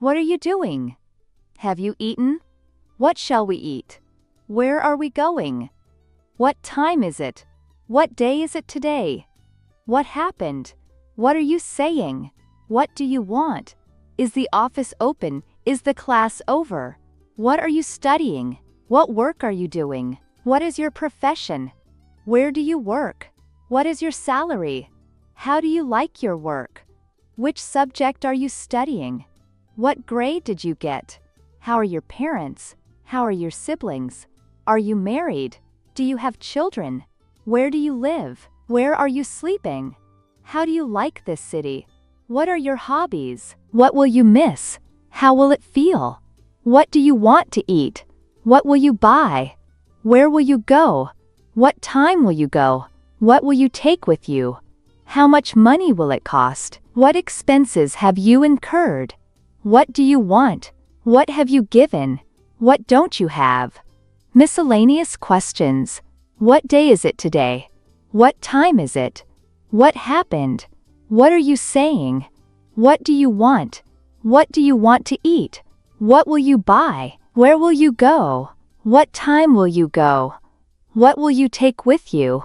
What are you doing? Have you eaten? What shall we eat? Where are we going? What time is it? What day is it today? What happened? What are you saying? What do you want? Is the office open? Is the class over? What are you studying? What work are you doing? What is your profession? Where do you work? What is your salary? How do you like your work? Which subject are you studying? What grade did you get? How are your parents? How are your siblings? Are you married? Do you have children? Where do you live? Where are you sleeping? How do you like this city? What are your hobbies? What will you miss? How will it feel? What do you want to eat? What will you buy? Where will you go? What time will you go? What will you take with you? How much money will it cost? What expenses have you incurred? What do you want? What have you given? What don't you have? Miscellaneous questions. What day is it today? What time is it? What happened? What are you saying? What do you want? What do you want to eat? What will you buy? Where will you go? What time will you go? What will you take with you?